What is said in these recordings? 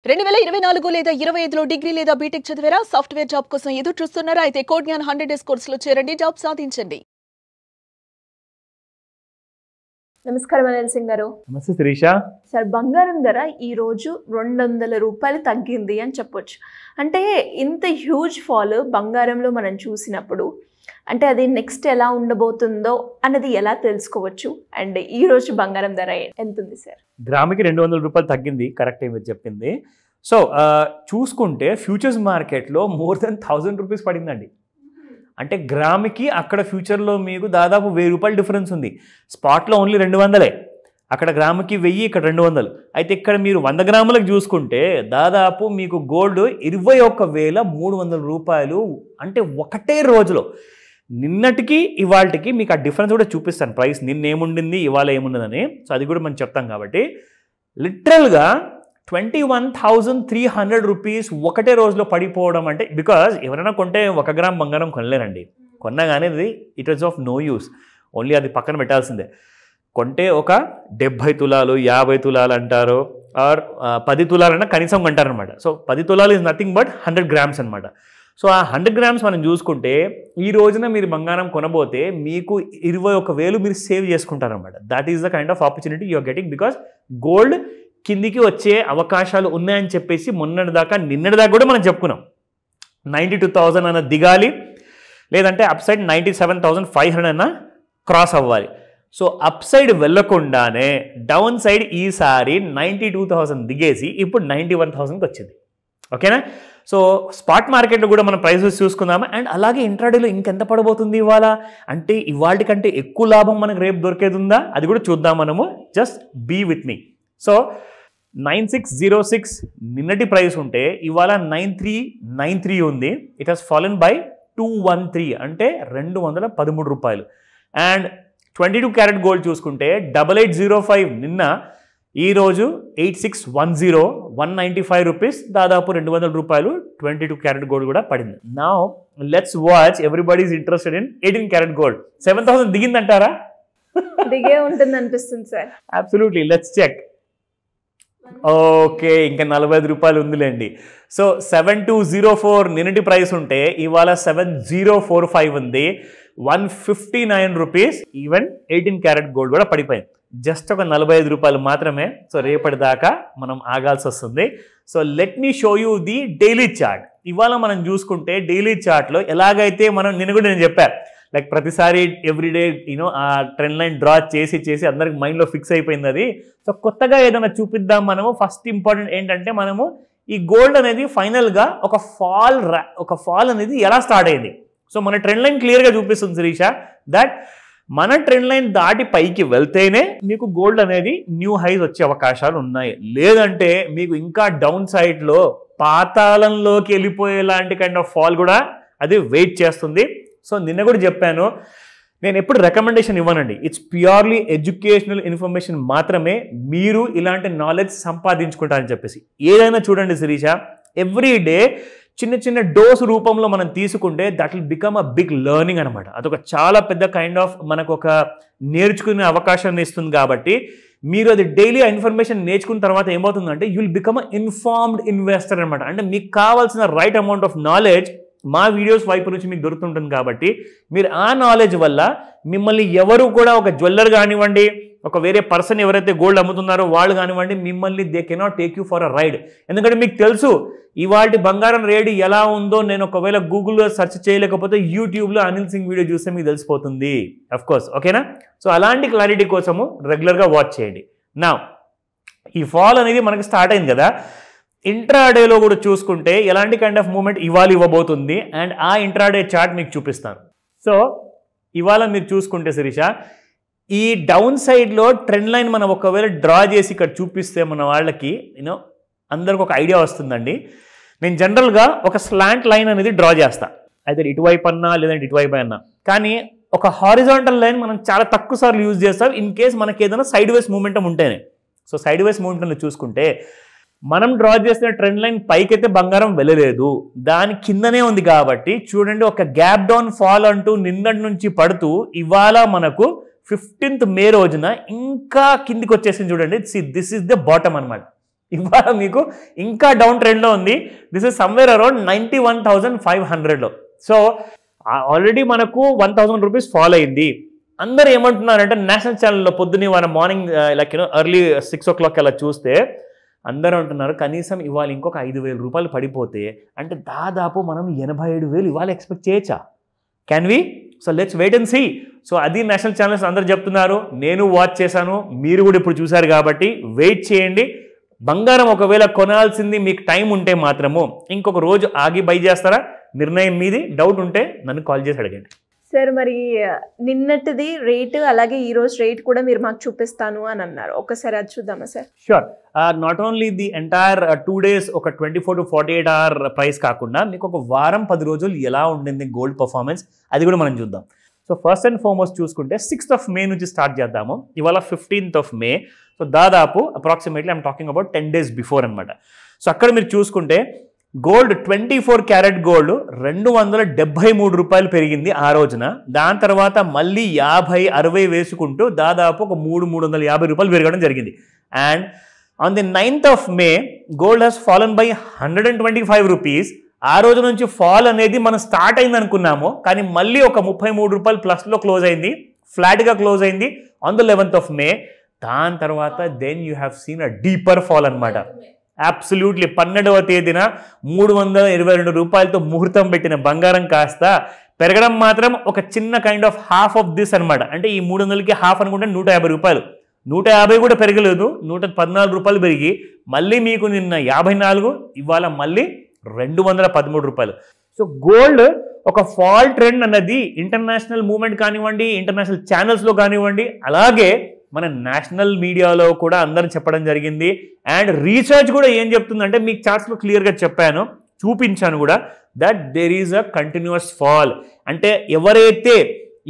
2024 లేదా 25లో డిగ్రీ లేదా బీటెక్ చదివారా? సాఫ్ట్వేర్ జాబ్ కోసం ఎదురు చూస్తున్నారా? అయితే కోడ్ జ్ఞాన్ 100 డేస్ కోర్సులో చేరండి, జాబ్ సాధించండి. నమస్కారం అనిల్ సింగ్ గారు. నమస్తే శిరీష. సార్, బంగారం ధర ఈ రోజు 200 రూపాయలు తగ్గింది అని చెప్పొచ్చు. అంటే ఇంత హ్యూజ్ ఫాల్ బంగారంలో మనం చూసినప్పుడు అంటే అది నెక్స్ట్ ఎలా ఉండబోతుందో అన్నది ఎలా తెలుసుకోవచ్చు? అండ్ ఈ రోజు బంగారం ధర ఎంత ఉంది సార్? గ్రాముకి 200 రూపాయలు తగ్గింది, కరెక్ట్ మీరు చెప్పింది. సో చూసుకుంటే ఫ్యూచర్స్ మార్కెట్లో మోర్ దెన్ 1000 రూపీస్ పడిందండి. అంటే గ్రాముకి అక్కడ ఫ్యూచర్లో మీకు దాదాపు 1000 రూపాయలు డిఫరెన్స్ ఉంది. స్పాట్లో ఓన్లీ 200, అక్కడ గ్రాముకి 1000, ఇక్కడ 200. అయితే ఇక్కడ మీరు 100 గ్రాములకు చూసుకుంటే దాదాపు మీకు గోల్డ్ 21,300 రూపాయలు. అంటే ఒకటే రోజులో నిన్నటికి ఇవాళకి మీకు ఆ డిఫరెన్స్ కూడా చూపిస్తాను. ప్రైస్ నిన్న ఏముండింది, ఇవాళ ఏముండదని. సో అది కూడా మనం చెప్తాం. కాబట్టి లిటరల్గా 21,300 రూపీస్ ఒకటే రోజులో పడిపోవడం అంటే, బికాజ్ ఎవరైనా కొంటే 1 గ్రామ్ బంగారం కొనలేరండి. కొన్నా కానీ అది it was of no use, only అది పక్కన పెట్టాల్సిందే. కొంటే ఒక 70 తులాలు 50 తులాలు అంటారు, ఆర్ 10 తులాలన్నా కనీసం కొంటారనమాట. సో 10 తులాలు ఈజ్ నథింగ్ బట్ 100 గ్రామ్స్ అనమాట. సో ఆ 100 గ్రామ్స్ మనం చూసుకుంటే ఈ రోజున మీరు బంగారం కొనబోతే మీకు 21,000 మీరు సేవ్ చేసుకుంటారనమాట. That is the kind of opportunity you are getting, because gold కిందికి వచ్చే అవకాశాలు ఉన్నాయని చెప్పేసి నిన్నటిదాకా కూడా మనం చెప్పుకున్నాం. 92,000 అన్న దిగాలి, లేదంటే అప్ సైడ్ 97,500 అన్న క్రాస్ అవ్వాలి. సో అప్ సైడ్ వెళ్ళకుండానే డౌన్ సైడ్ ఈసారి 92,000 దిగేసి ఇప్పుడు 91,000కి వచ్చింది. ఓకేనా? సో స్పాట్ మార్కెట్లో కూడా మనం ప్రైసెస్ చూసుకుందాము. అండ్ అలాగే ఇంట్రాడేలో ఇంకెంత పడబోతుంది ఇవాళ, అంటే ఇవాళ కంటే ఎక్కువ లాభం మనకు రేపు దొరికేది ఉందా, అది కూడా చూద్దాం మనము. Just be with me. So 9606 నిన్నటి ప్రైస్ ఉంటే ఇవాళ 9393 ఉంది. ఇట్ హాస్ ఫాలన్ బై 213, అంటే 213 రూపాయలు. అండ్ 22 క్యారెట్ గోల్డ్ చూసుకుంటే 8805 నిన్న, ఈరోజు 8610, 195 రూపీస్, దాదాపు 200 రూపాయలు 22 క్యారెట్ గోల్డ్ కూడా పడింది. Now let's watch, everybody is interested in 18 carat gold. 7,000 దిగిందంటారా? దిగే ఉంటుంది అనిపిస్తుంది sir. Absolutely, let's check. Okay, ఇంకా 45 రూపాయలు ఉందిలేండి. సో 7204 నిన్నటి ప్రైస్ ఉంటే ఇవాళ 7045 ఉంది, 159 రూపీస్. ఈవెన్ 18 క్యారెట్ గోల్డ్ కూడా పడిపోయింది. జస్ట్ ఒక 45 రూపాయలు మాత్రమే. సో రేపటిదాకా మనం ఆగాల్సి వస్తుంది. So let me show you the daily chart. ఇవాళ మనం చూసుకుంటే డైలీ చార్ట్లో ఎలాగైతే మనం నేను చెప్పాను, లైక్ ప్రతిసారి ఎవ్రీడే ఆ ట్రెండ్ లైన్ డ్రా చేసి అందరికి మైండ్లో ఫిక్స్ అయిపోయింది అది. సో కొత్తగా ఏదైనా చూపిద్దాం మనము. ఫస్ట్ ఇంపార్టెంట్ ఏంటంటే మనము ఈ గోల్డ్ అనేది ఫైనల్గా ఒక ఫాల్ అనేది ఎలా స్టార్ట్ అయింది. సో మన ట్రెండ్ లైన్ క్లియర్గా చూపిస్తుంది శిరీష, దట్ మన ట్రెండ్ లైన్ దాటి పైకి వెళ్తేనే మీకు గోల్డ్ అనేది న్యూ హైస్ వచ్చే అవకాశాలు ఉన్నాయి. లేదంటే మీకు ఇంకా డౌన్ సైడ్లో పాతాళంలోకి వెళ్ళిపోయేలాంటి కైండ్ ఆఫ్ ఫాల్ కూడా అది వెయిట్ చేస్తుంది. సో నిన్న కూడా చెప్పాను, నేను ఎప్పుడు రికమెండేషన్ ఇవ్వనండి. ఇట్స్ ప్యూర్లీ ఎడ్యుకేషనల్ ఇన్ఫర్మేషన్ మాత్రమే. మీరు ఇలాంటి నాలెడ్జ్ సంపాదించుకుంటారని చెప్పేసి. ఏదైనా చూడండి శిరీష, ఎవ్రీ డే చిన్న డోస్ రూపంలో మనం తీసుకుంటే that will become a big learning అనమాట. అదొక చాలా పెద్ద కైండ్ ఆఫ్ మనకు ఒక నేర్చుకునే అవకాశాన్ని ఇస్తుంది. కాబట్టి మీరు అది డైలీ ఆ ఇన్ఫర్మేషన్ నేర్చుకున్న తర్వాత ఏమవుతుందంటే you will become a informed investor అనమాట. అంటే మీకు కావాల్సిన రైట్ అమౌంట్ ఆఫ్ నాలెడ్జ్ మా వీడియోస్ వైపు నుంచి మీకు దొరుకుతుంటుంది. కాబట్టి మీరు ఆ నాలెడ్జ్ వల్ల మిమ్మల్ని ఎవరు కూడా, ఒక జ్యువెల్లర్ కానివ్వండి, ఒక వేరే పర్సన్ ఎవరైతే గోల్డ్ అమ్ముతున్నారో వాళ్ళు కానివ్వండి, మిమ్మల్ని they cannot take you for a ride. ఎందుకంటే మీకు తెలుసు ఇవాళ బంగారం రేటు ఎలా ఉందో. నేను ఒకవేళ గూగుల్లో సెర్చ్ చేయలేకపోతే యూట్యూబ్లో అనిల్ సింగ్ వీడియో చూస్తే మీకు తెలిసిపోతుంది, అఫ్ కోర్స్. ఓకేనా? సో అలాంటి క్లారిటీ కోసము రెగ్యులర్గా వాచ్ చేయండి. నా ఈ ఫాల్ అనేది మనకి స్టార్ట్ అయింది కదా, ఇంట్రాడేలో కూడా చూసుకుంటే ఎలాంటి కైండ్ ఆఫ్ మూమెంట్ ఇవాళ ఇవ్వబోతుంది. అండ్ ఆ ఇంట్రాడే చార్ట్ మీకు చూపిస్తాను. సో ఇవాళ మీరు చూసుకుంటే శిరీష, ఈ డౌన్ సైడ్లో ట్రెండ్ లైన్ మనం ఒకవేళ డ్రా చేసి ఇక్కడ చూపిస్తే మన వాళ్ళకి అందరికి ఒక ఐడియా వస్తుందండి. నేను జనరల్గా ఒక స్లాంట్ లైన్ అనేది డ్రా చేస్తా, అయితే ఇటువైపు అన్నా లేదంటే ఇటువైపు అన్నా. కానీ ఒక హారిజాంటల్ లైన్ మనం చాలా తక్కువ సార్లు యూజ్ చేస్తాం ఇన్ కేస్ మనకి ఏదైనా సైడ్ వేస్ మూమెంటం ఉంటేనే. సో సైడ్ వేస్ మూమెంటంలో చూసుకుంటే మనం డ్రా చేసిన ట్రెండ్ లైన్ పైకైతే బంగారం వెళ్ళలేదు, దాని కిందనే ఉంది. కాబట్టి చూడండి, ఒక గ్యాప్ డౌన్ ఫాల్ అంటూ నిన్నటి నుంచి పడుతూ ఇవాళ మనకు 15th మే రోజున ఇంకా కిందికి వచ్చేసింది. చూడండి, దిస్ ఇస్ ద బాటమ్ అనమాట. ఇవాళ మీకు ఇంకా డౌన్ ట్రెండ్లో ఉంది. దిస్ ఇస్ సమ్వేర్ అరౌండ్ 91,500లో. సో ఆల్రెడీ మనకు 1,000 రూపీస్ ఫాల్ అయింది. అందరూ ఏమంటున్నారంటే నేషనల్ ఛానల్లో పొద్దున్న మన మార్నింగ్ లైక్ ఎర్లీ 6 o'clock అలా చూస్తే అందరూ అంటున్నారు కనీసం ఇవాళ ఇంకొక 5,000 రూపాయలు పడిపోతే అంటే దాదాపు మనం 87,000 ఇవాళ ఎక్స్పెక్ట్ చేయొచ్చా? Can we? So let's wait and see. So అది నేషనల్ ఛానల్స్ అందరు చెప్తున్నారు, నేను వాచ్ చేశాను, మీరు కూడా ఇప్పుడు చూశారు కాబట్టి వెయిట్ చేయండి. బంగారం ఒకవేళ కొనాల్సింది మీకు టైం ఉంటే మాత్రము ఇంకొక రోజు ఆగి బై చేస్తారా? నిర్ణయం మీది. డౌట్ ఉంటే నన్ను కాల్ చేసి అడగండి. సార్ మరి నిన్నటిది రేటు అలాగే ఈ రోజు రేట్ కూడా మీరు మాకు చూపిస్తాను అని అన్నారు, ఒకసారి అది చూద్దామా sir? Sure. Not only the entire 2 days ఒక 24 to 48 hour ప్రైస్ కాకుండా మీకు ఒక వారం 10 రోజులు ఎలా ఉండింది గోల్డ్ పర్ఫార్మెన్స్ అది కూడా మనం చూద్దాం. సో ఫస్ట్ అండ్ ఫార్మోస్ట్ చూసుకుంటే 6th May నుంచి స్టార్ట్ చేద్దాము. ఇవాళ 15th May. సో దాదాపు approximately I'm talking about 10 days before అనమాట. సో అక్కడ మీరు చూసుకుంటే గోల్డ్ 24 క్యారెట్ గోల్డ్ 273 రూపాయలు పెరిగింది ఆ రోజున. దాని తర్వాత మళ్ళీ 50-60 వేసుకుంటూ దాదాపు ఒక 350 రూపాయలు పెరగడం జరిగింది. And on the 9th May gold has fallen by 125 rupees. ఆ రోజు నుంచి ఫాల్ అనేది మనం స్టార్ట్ అయింది అనుకున్నాము, కానీ మళ్ళీ ఒక 33 రూపాయలు ప్లస్లో క్లోజ్ అయింది, ఫ్లాట్గా క్లోజ్ అయింది ఆన్ ద 11th May. దాని తర్వాత then you have seen a deeper fall అనమాట. అబ్సల్యూట్లీ 12వ తేదీన 322 రూపాయలతో ముహూర్తం పెట్టిన బంగారం కాస్త పెరగడం మాత్రం ఒక చిన్న kind of half of this అనమాట. అంటే ఈ 300కి హాఫ్ అనుకుంటే 150 రూపాయలు. 150 కూడా పెరగలేదు, 114 రూపాయలు పెరిగి మళ్ళీ మీకు నిన్న 54, ఇవాళ మళ్ళీ 213 రూపాయలు. సో గోల్డ్ ఒక ఫాల్ ట్రెండ్ అన్నది ఇంటర్నేషనల్ మూవ్మెంట్ కానివ్వండి, ఇంటర్నేషనల్ ఛానల్స్లో కానివ్వండి, అలాగే మన నేషనల్ మీడియాలో కూడా అందరూ చెప్పడం జరిగింది. అండ్ రీసెర్చ్ కూడా ఏం చెప్తుందంటే మీకు చార్ట్స్లో క్లియర్గా చెప్పాను, చూపించాను కూడా, that there is a continuous fall. అంటే ఎవరైతే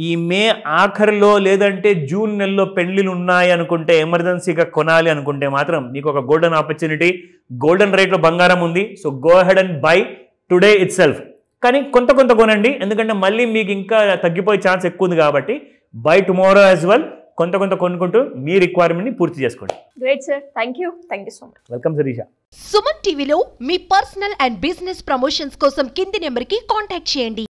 ఈ మే ఆఖరిలో లేదంటే జూన్ నెలలో పెళ్లిలు ఉన్నాయి అనుకుంటే, ఎమర్జెన్సీగా కొనాలి అనుకుంటే మాత్రం మీకు ఒక గోల్డెన్ ఆపర్చునిటీ, గోల్డెన్ రేట్లో బంగారం ఉంది. So go head and by today it self. కానీ కొంత కొనండి, ఎందుకంటే మళ్ళీ మీకు ఇంకా తగ్గిపోయే ఛాన్స్ ఎక్కువ ఉంది కాబట్టి బై టుమారో యాజ్ వెల్. కొంత కొనుక్కుంటూ మీ రిక్వైర్మెంట్ని పూర్తి చేసుకోండి. Great sir, thank you so much. Welcome Shirisha. Suman టీవీలో మీ పర్సనల్ అండ్ బిజినెస్ ప్రమోషన్స్ కోసం కింది నెంబర్కి కాంటాక్ట్ చేయండి.